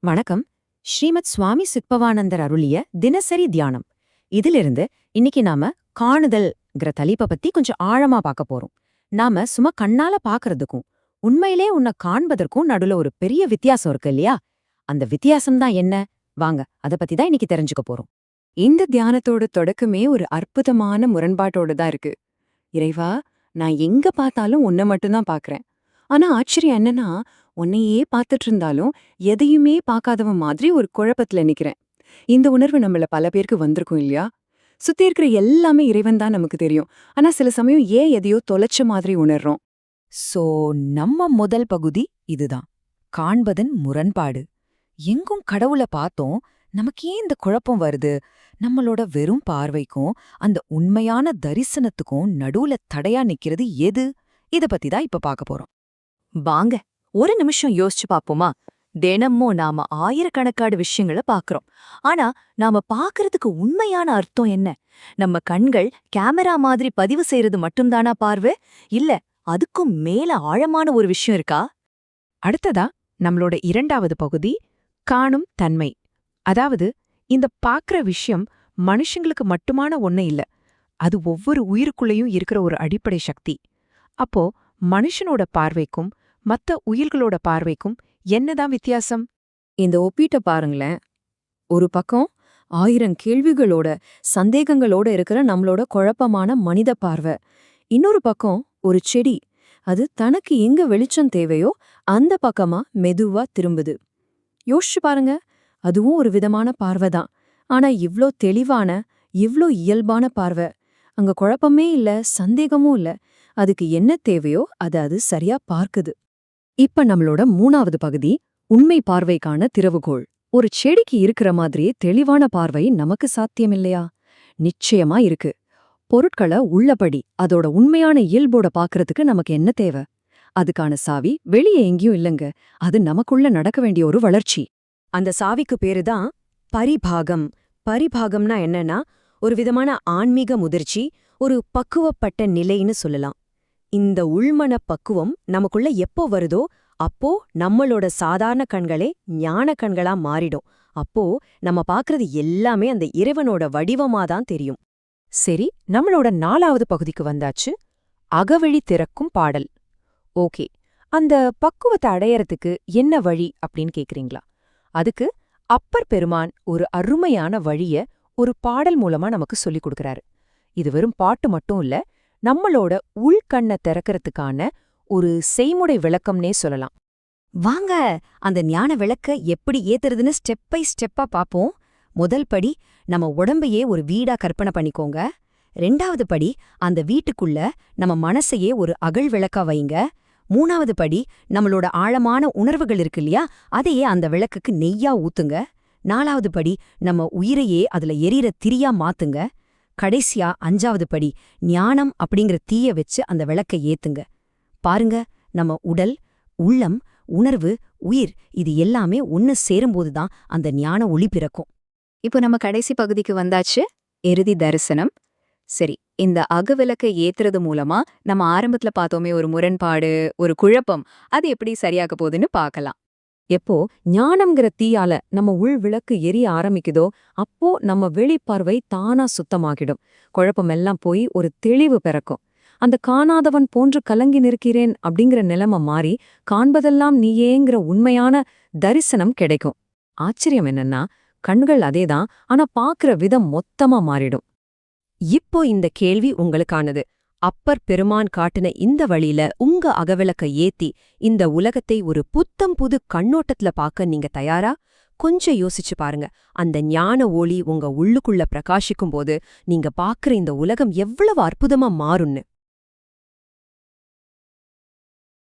வணக்கம். ஸ்ரீமத் சுவாமி சித்பவானந்தர் அருளிய தினசரி தியானம். இதிலிருந்து இன்னைக்கு நாம காணுதல்ங்கிற தலைப்பை பத்தி கொஞ்சம் ஆழமா பார்க்க போறோம். நாம சும்மா கண்ணால பாக்குறதுக்கும் உண்மையிலே உன்னை காண்பதற்கும் நடுல ஒரு பெரிய வித்தியாசம் இருக்கு இல்லையா? அந்த வித்தியாசம்தான் என்ன? வாங்க அத பத்தி தான் இன்னைக்கு தெரிஞ்சுக்க போறோம். இந்த தியானத்தோட தொடக்கமே ஒரு அற்புதமான முரண்பாட்டோட தான் இருக்கு. இறைவா, நான் எங்க பார்த்தாலும் உன்னை மட்டும்தான் பார்க்கறேன். ஆனா ஆச்சரியம் என்னன்னா, உன்னையே பார்த்துட்டு இருந்தாலும் எதையுமே பார்க்காதவன் மாதிரி ஒரு குழப்பத்துல நிக்கிறேன். இந்த உணர்வு நம்மள பல பேருக்கு வந்திருக்கும் இல்லையா? சுத்தி இருக்கிற எல்லாமே இறைவன் தான் நமக்கு தெரியும். ஆனா சில சமயம் ஏன் எதையோ தொலைச்ச மாதிரி உணர்றோம். சோ நம்ம முதல் பகுதி இதுதான், காண்பதன் முரண்பாடு. எங்கும் கடவுளை பார்த்தோம், நமக்கு ஏன் இந்த குழப்பம் வருது? நம்மளோட வெறும் பார்வைக்கும் அந்த உண்மையான தரிசனத்துக்கும் நடுவுல தடையா நிக்கிறது எது? இத பத்தி தான் இப்ப பார்க்க போறோம். வாங்க ஒரு நிமிஷம் யோசிச்சு பாப்போமா? தினமும் நாம ஆயிரக்கணக்கான விஷயங்களை பாக்குறோம். ஆனா நாம பாக்குறதுக்கு உண்மையான அர்த்தம் என்ன? நம்ம கண்கள் கேமரா மாதிரி பதிவு செய்யறது மட்டும்தானா பார்வை? இல்ல அதுக்கும் மேல ஆழமான ஒரு விஷயம் இருக்கா? அடுத்ததா நம்மளோட இரண்டாவது பகுதி, காணும் தன்மை. அதாவது இந்த பாக்குற விஷயம் மனுஷங்களுக்கு மட்டுமான ஒண்ணு இல்ல, அது ஒவ்வொரு உயிருக்குள்ளேயும் இருக்கிற ஒரு அடிப்படை சக்தி. அப்போ மனுஷனோட பார்வைக்கும் மத்த உயிர்களோட பார்வைக்கும் என்னதான் வித்தியாசம்? இந்த ஒப்பீட்ட பாருங்களேன். ஒரு பக்கம் 1000 கேள்விகளோட சந்தேகங்களோட இருக்கிற நம்மளோட குழப்பமான மனித பார்வை. இன்னொரு பக்கம் ஒரு செடி, அது தனக்கு எங்க வெளிச்சம் தேவையோ அந்த பக்கமா மெதுவா திரும்புது. யோசிச்சு பாருங்க, அதுவும் ஒரு விதமான பார்வைதான். ஆனா இவ்ளோ தெளிவான, இவ்ளோ இயல்பான பார்வை. அங்க குழப்பமே இல்ல, சந்தேகமும் இல்ல. அதுக்கு என்ன தேவையோ அது சரியா பார்க்குது. இப்ப நம்மளோட 3வது பகுதி, உண்மை பார்வைக்கான திறவுகோள். ஒரு செடிக்கு இருக்கிற மாதிரியே தெளிவான பார்வை நமக்கு சாத்தியமில்லையா? நிச்சயமா இருக்கு. பொருட்களை உள்ளபடி அதோட உண்மையான இயல்போட பாக்குறதுக்கு நமக்கு என்ன தேவை? அதுக்கான சாவி வெளியே எங்கேயும் இல்லங்க, அது நமக்குள்ள நடக்க வேண்டிய ஒரு வளர்ச்சி. அந்த சாவிக்கு பேருதான் பரிபாகம். பரிபாகம்னா என்னன்னா, ஒரு விதமான ஆன்மீக முதிர்ச்சி, ஒரு பக்குவப்பட்ட நிலைன்னு சொல்லலாம். இந்த உள்மன பக்குவம் நமக்குள்ள எப்போ வருதோ அப்போ நம்மளோட சாதாரண கண்களே ஞான கண்களா மாறிடும். அப்போ நம்ம பாக்குறது எல்லாமே அந்த இறைவனோட வடிவமாதான் தெரியும். சரி, நம்மளோட 4வது பகுதிக்கு வந்தாச்சு, அகவழி திறக்கும் பாடல். ஓகே, அந்த பக்குவத்தை அடையறதுக்கு என்ன வழி அப்படின்னு கேக்குறீங்களா? அதுக்கு அப்பர் பெருமான் ஒரு அருமையான வழிய ஒரு பாடல் மூலமா நமக்கு சொல்லிக் கொடுக்கறாரு. இது வெறும் பாட்டு மட்டும் இல்ல, நம்மளோட உள்கண்ணை திறக்கறதுக்கான ஒரு செய்முறை விளக்கம்னே சொல்லலாம். வாங்க அந்த ஞான விளக்க எப்படி ஏத்துறதுன்னு ஸ்டெப் பை ஸ்டெப்பா பாப்போம். முதல் படி, நம்ம உடம்பையே ஒரு வீடா கற்பனை பண்ணிக்கோங்க. 2வது படி, அந்த வீட்டுக்குள்ள நம்ம மனசையே ஒரு அகல் விளக்கா வைங்க. 3வது படி, நம்மளோட ஆழமான உணர்வுகள் இருக்கு இல்லையா, அதையே அந்த விளக்குக்கு நெய்யா ஊத்துங்க. 4வது படி, நம்ம உயிரையே அதுல எரியிற திரியா மாத்துங்க. கடைசியா 5வது படி, ஞானம் அப்படிங்கிற தீய வச்சு அந்த விளக்கை ஏத்துங்க. பாருங்க, நம்ம உடல், உள்ளம், உணர்வு, உயிர், இது எல்லாமே ஒன்னு சேரும்போதுதான் அந்த ஞான ஒளி பிறக்கும். இப்போ நம்ம கடைசி பகுதிக்கு வந்தாச்சு, இறுதி தரிசனம். சரி, இந்த அகவிளக்கை ஏத்துறது மூலமா நம்ம ஆரம்பத்துல பார்த்தோமே ஒரு முரண்பாடு, ஒரு குழப்பம், அது எப்படி சரியாக போகுதுன்னு பார்க்கலாம். எப்போ ஞானம்ங்கிற தீயால நம்ம உள் விளக்கு எரிய ஆரம்பிக்குதோ அப்போ நம்ம வெளிப்பார்வை தானா சுத்தமாகிடும். குழப்பமெல்லாம் போய் ஒரு தெளிவு பிறக்கும். அந்த காணாதவன் போன்று கலங்கி நிற்கிறேன் அப்படிங்கிற நிலைமை மாறி காண்பதெல்லாம் நீயேங்கிற உண்மையான தரிசனம் கிடைக்கும். ஆச்சரியம் என்னன்னா, கண்கள் அதேதான், ஆனா பாக்குற விதம் மொத்தமா மாறிடும். இப்போ இந்த கேள்வி உங்களுக்கானது. அப்பர் பெருமான் காட்டின இந்த வழியில உங்க அகவிளக்க ஏத்தி இந்த உலகத்தை ஒரு புத்தம் புது கண்ணோட்டத்துல பார்க்க நீங்க தயாரா? கொஞ்சம் யோசிச்சு பாருங்க. அந்த ஞான ஒளி உங்க உள்ளுக்குள்ள பிரகாசிக்கும் போது நீங்க பாக்குற இந்த உலகம் எவ்வளவு அற்புதமா மாறும்னு.